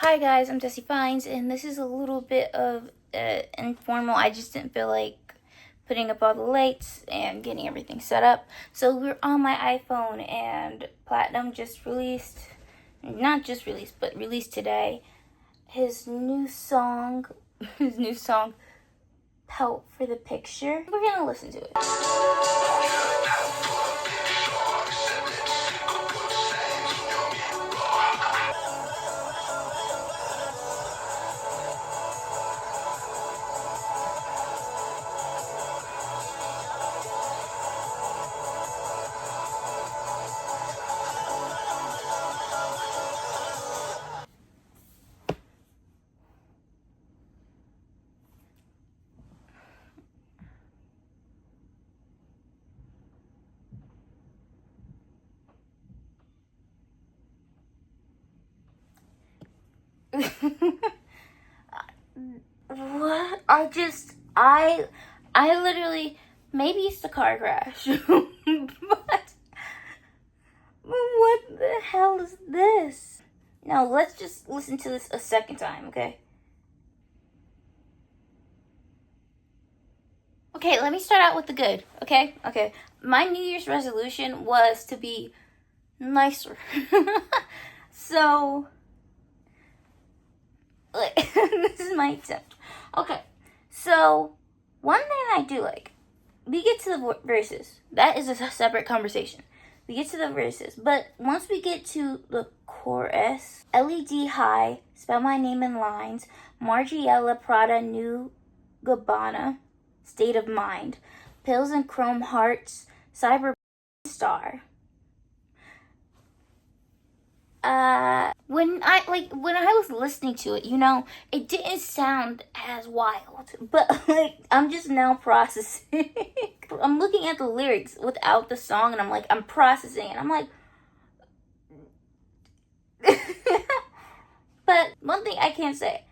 Hi guys, I'm Dezzy Fines, and this is a little bit of informal. I just didn't feel like putting up all the lights and getting everything set up. So we're on my iPhone, and Platinum just released, not just released, but released today, his new song, Pout for the Picture. We're gonna listen to it. What? I literally, maybe it's the car crash, but what the hell is this? Now, let's just listen to this a second time, okay? Okay, let me start out with the good, okay? Okay. My New Year's resolution was to be nicer. So, like, this is my attempt. Okay, so one thing I do like, we get to the verses. That is a separate conversation. We get to the verses, but once we get to the chorus, LED high, spell my name in lines, Margiela Prada New Gabbana, state of mind, pills and chrome hearts, cyber star. When I was listening to it, it didn't sound as wild, but I'm just now processing. I'm looking at the lyrics without the song, and I'm processing it. I'm like, but one thing I can say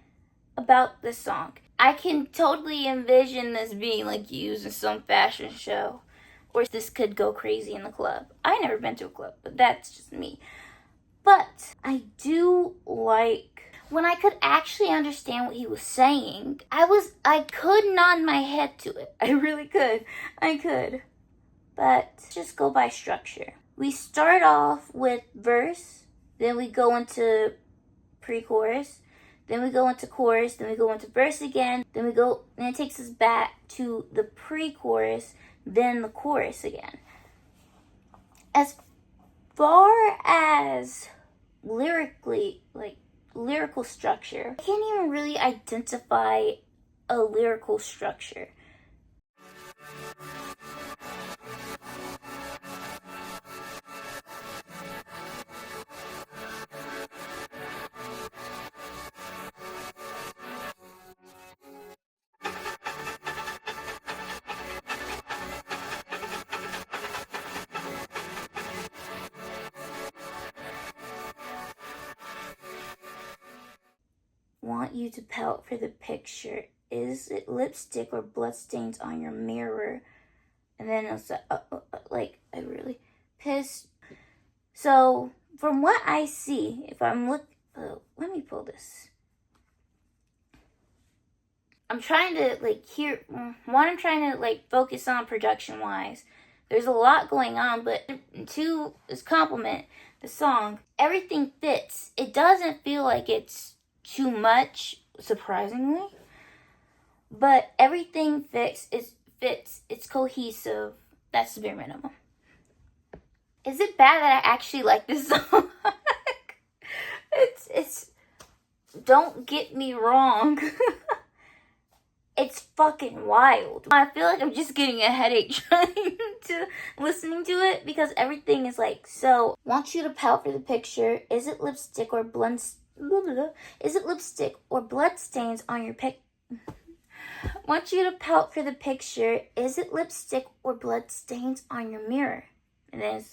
about this song, I can totally envision this being used in some fashion show, or this could go crazy in the club. I never been to a club, but that's just me. But I do like when I could actually understand what he was saying. I could nod my head to it. I really could. I could. But just go by structure. We start off with verse, then we go into pre-chorus, then we go into chorus, then we go into verse again, then it takes us back to the pre-chorus, then the chorus again. As far as lyrical structure, I can't even really identify a lyrical structure. Want you to pout for the picture. Is it lipstick or bloodstains on your mirror? And then it's I really pissed. So from what I see, if I'm let me pull this. I'm trying to I'm trying to focus on production wise. There's a lot going on, but to this compliment the song, everything fits. It doesn't feel like it's too much, surprisingly, but everything fits. It's cohesive. That's the bare minimum. Is it bad that I actually like this song? it's don't get me wrong. It's fucking wild. I feel like I'm just getting a headache trying to listening to it, because everything is so. Want you to pout for the picture. Is it lipstick or Is it lipstick or bloodstains on your pic? Want you to pout for the picture. Is it lipstick or bloodstains on your mirror? And then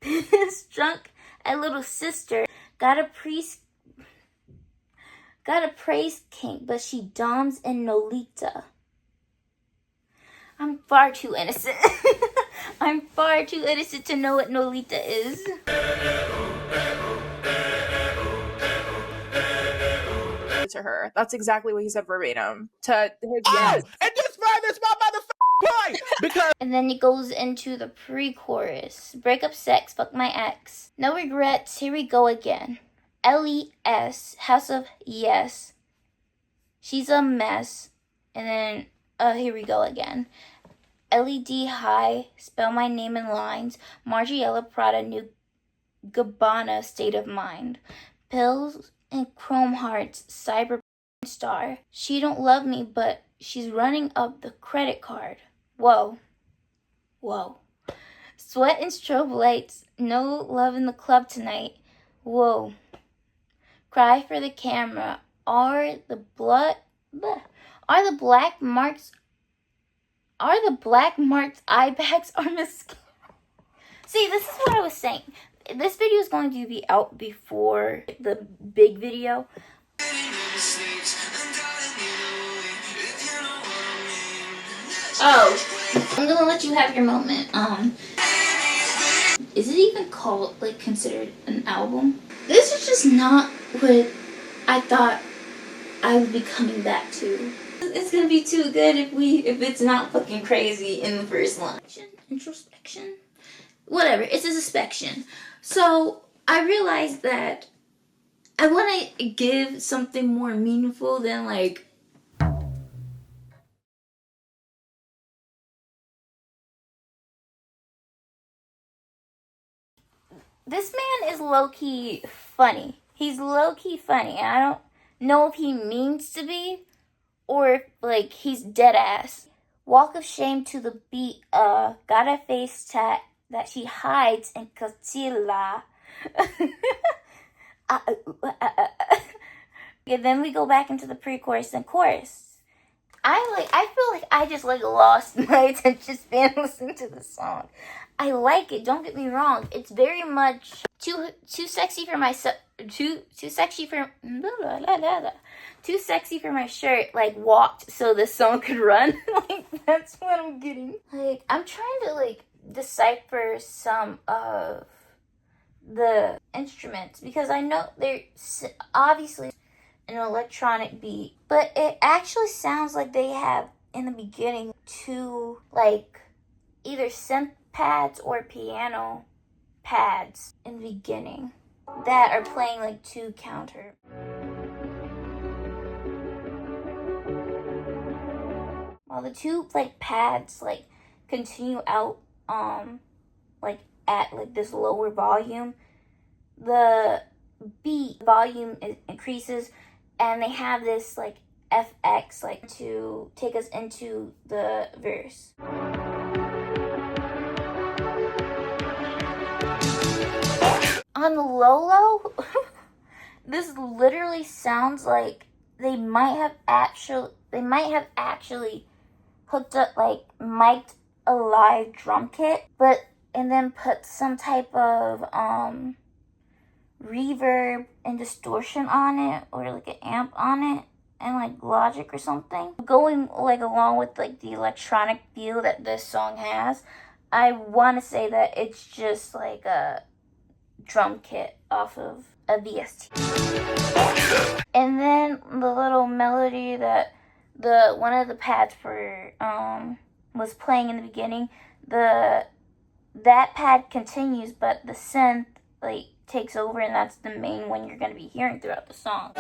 it's drunk a little sister. Got a praise king, but she doms in Nolita. I'm far too innocent. I'm far too innocent to know what Nolita is. it to her. That's exactly what he said verbatim to his yes. And this my motherfucking point! Because And then it goes into the pre-chorus. Break up sex, fuck my ex. No regrets, here we go again. LES, House of Yes. She's a mess. And then, here we go again. LED high, spell my name in lines. Margiela Prada, New Gabbana, state of mind. Pills and chrome hearts, cyber star. She don't love me, but she's running up the credit card. Whoa. Whoa. Sweat and strobe lights, no love in the club tonight. Whoa. Cry for the camera. Are the black marks eye bags or mascara? See, this is what I was saying. This video is going to be out before the big video. Oh, I'm gonna let you have your moment. Is it even called, like, considered an album? This is just not what I thought I would be coming back to. It's gonna be too good if it's not fucking crazy in the first line. Introspection? Whatever, it's a suspicion. So, I realized that I want to give something more meaningful than, like, this man is low-key funny. He's low-key funny, and I don't know if he means to be or if, like, he's dead ass. Walk of shame to the beat, got a face tat that she hides in concealer. And then we go back into the pre-chorus and chorus. I feel like I just, like, lost my attention span listening to the song. I like it, don't get me wrong. It's very much too sexy for my too sexy for my shirt, like, walked so the song could run. Like, that's what I'm getting. Like, I'm trying to, like, decipher some of the instruments because I know they're obviously an electronic beat, but it actually sounds like they have in the beginning two, like, either synth pads or piano pads in the beginning that are playing, like, two counter. While the two, like, pads, like, continue out like at, like, this lower volume, the beat volume increases, and they have this, like, FX, like, to take us into the verse. On the low, this literally sounds like they might have actually hooked up, like, mic'd a live drum kit, and then put some type of reverb and distortion on it, or, like, an amp on it, and, like, Logic or something. Going, like, along with, like, the electronic feel that this song has, I want to say that it's just, like, a drum kit off of a VST. And then the little melody that one of the pads for was playing in the beginning, that pad continues, but the synth, like, takes over, and that's the main one you're going to be hearing throughout the song.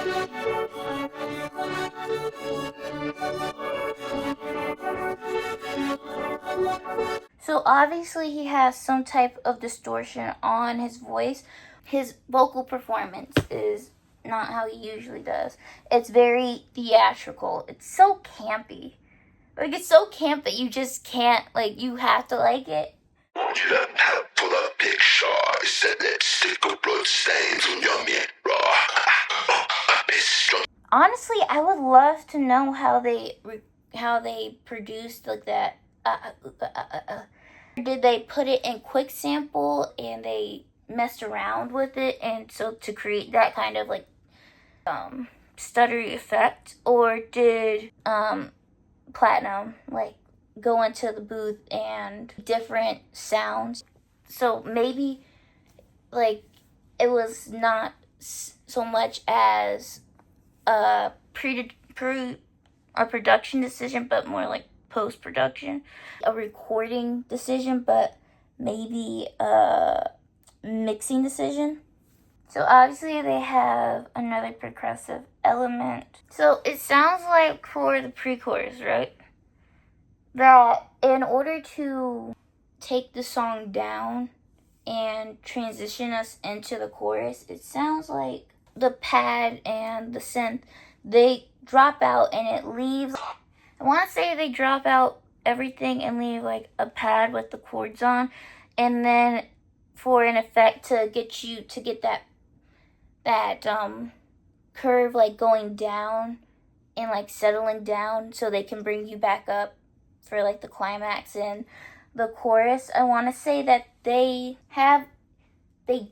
So obviously he has some type of distortion on his voice. His vocal performance is not how he usually does. It's very theatrical. It's so campy. Like, it's so camp that you just can't, like, you have to like it. Pull up picture, said that stick of blood stains on your mirror. Honestly, I would love to know how they produced, like, that. Did they put it in quick sample and they messed around with it, and so to create that kind of, like, stuttery effect, or did Platinum, like, go into the booth and different sounds? So maybe, like, it was not so much as a production decision, but more like post-production. A recording decision, but maybe a mixing decision. So obviously they have another progressive element. So it sounds like for the pre-chorus, right? That in order to take the song down and transition us into the chorus, it sounds like the pad and the synth, they drop out and it leaves, I want to say they drop out everything and leave like a pad with the chords on, and then for an effect to get you to get that curve like going down and like settling down so they can bring you back up for like the climax and the chorus. I want to say that they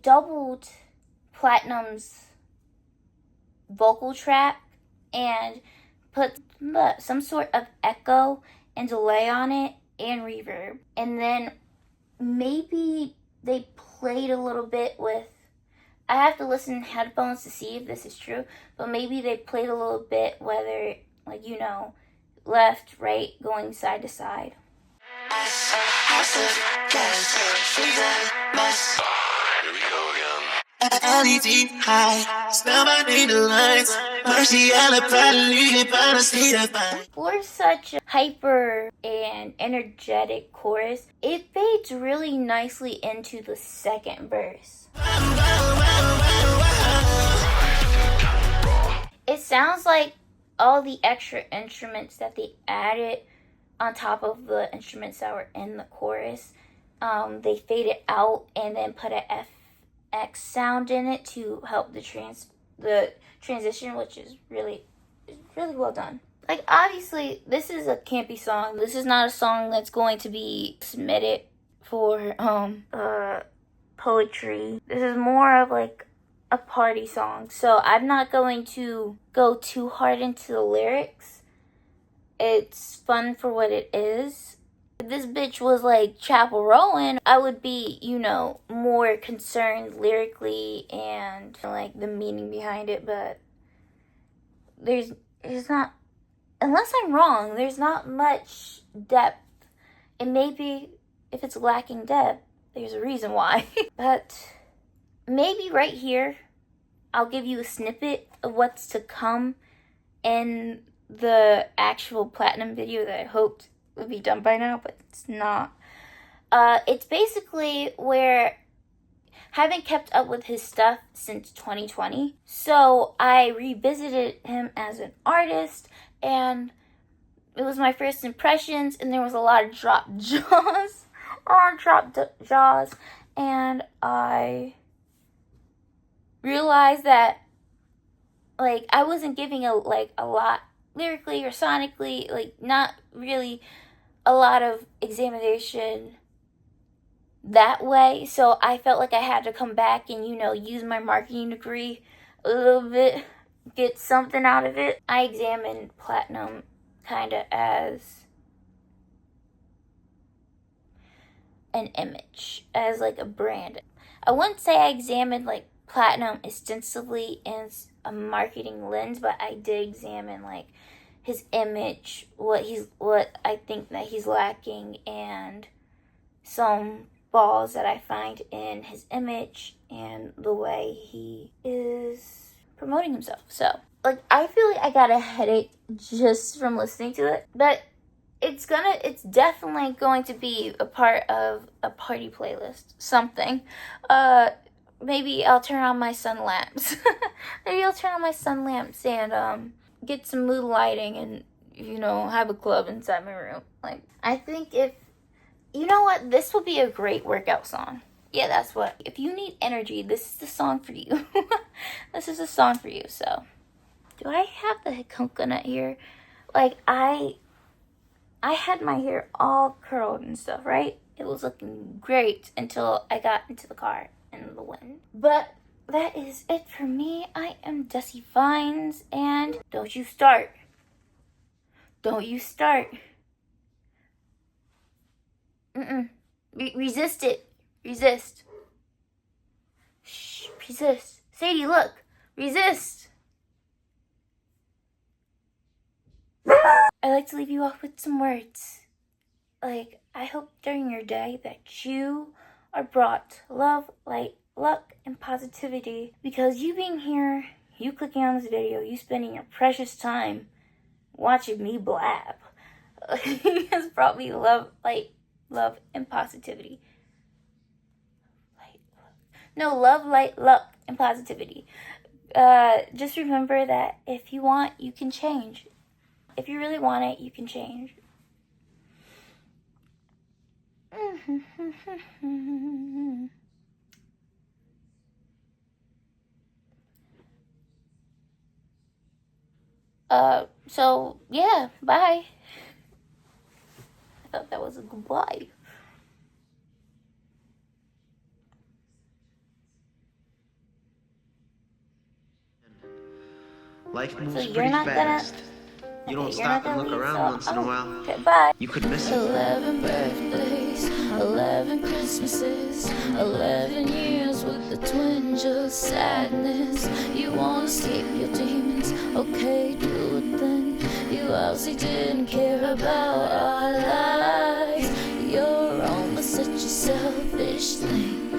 doubled Platinum's vocal track and put some sort of echo and delay on it and reverb. And then maybe they played a little bit with, I have to listen in headphones to see if this is true, but maybe they played a little bit, whether, like, you know, left, right, going side to side. Here we go again. LED high, smell my needle lines. Mercy, I probably about to For such a hyper and energetic chorus, it fades really nicely into the second verse. It sounds like all the extra instruments that they added on top of the instruments that were in the chorus, they faded out and then put a FX sound in it to help the transition, which is really well done. Like, obviously, this is a campy song. This is not a song that's going to be submitted for poetry. This is more of like a party song. So I'm not going to go too hard into the lyrics. It's fun for what it is. If this bitch was like Chapel Rowan, I would be, you know, more concerned lyrically and like the meaning behind it, but there's not, unless I'm wrong, there's not much depth. And maybe if it's lacking depth, there's a reason why. But maybe right here, I'll give you a snippet of what's to come in the actual Platinum video that I hoped would be done by now, but it's not. It's basically where, having kept up with his stuff since 2020, so I revisited him as an artist, and it was my first impressions, and there was a lot of dropped jaws, and I realized that, like, I wasn't giving a lot lyrically or sonically, like, not really a lot of examination that way. So I felt like I had to come back and, you know, use my marketing degree a little bit, get something out of it. I examined Platinum kind of as an image, as like a brand. I wouldn't say I examined like Platinum extensively in a marketing lens, but I did examine like his image, what I think that he's lacking, and some flaws that I find in his image and the way he is promoting himself. So, like, I feel like I got a headache just from listening to it, but it's definitely going to be a part of a party playlist, something. Maybe I'll turn on my sun lamps. And get some mood lighting and, you know, have a club inside my room. Like, I think you know what? This will be a great workout song. Yeah, that's what. If you need energy, this is the song for you. This is a song for you, so. Do I have the coconut here? Like, I had my hair all curled and stuff, right? It was looking great until I got into the car in the wind. But that is it for me. I am Dezzy Vines, and don't you start. Don't you start. Resist it. Resist. Shh, resist. Sadie, look. Resist. I'd like to leave you off with some words. Like, I hope during your day that you are brought love, light, luck, and positivity. Because you being here, you clicking on this video, you spending your precious time watching me blab has brought me love, light, love, and positivity. Love, light, luck, and positivity. Just remember that if you want, you can change. If you really want it, you can change. So, yeah, bye. I thought that was a goodbye. Life moves So you're pretty not fast. gonna... You don't you're stop not and gonna look leave, around so... once in a while. Okay, bye. You could miss it. 11 birthdays, 11 Christmases, 11 years with the twinge of sadness. You wanna escape your demons, okay, do it then. You obviously didn't care about our lives. You're only such a selfish thing,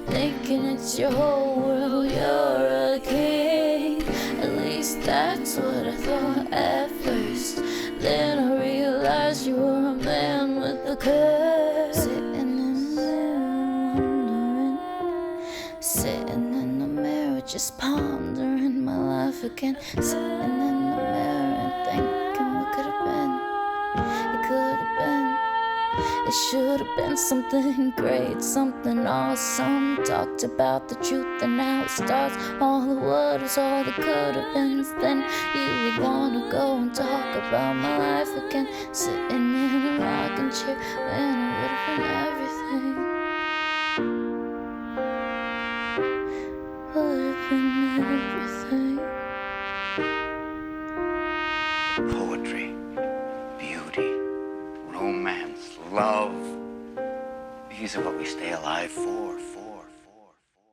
thinking it's your whole world, you're a king. At least that's what I thought at first. Then I realized you were a man with a curse. Sitting in the mirror, wondering. Sitting in the mirror, just pondering my life again. Sitting in the mirror and thinking what could have been. It could have been. It should have been something great, something awesome. Talked about the truth and now it starts. All the what ifs, all the could have beens. Then you would wanna go and talk about my life again. Sitting in a rocking chair when it would have been everything. Would have been everything. Poetry, beauty, romance, love. These are what we stay alive for.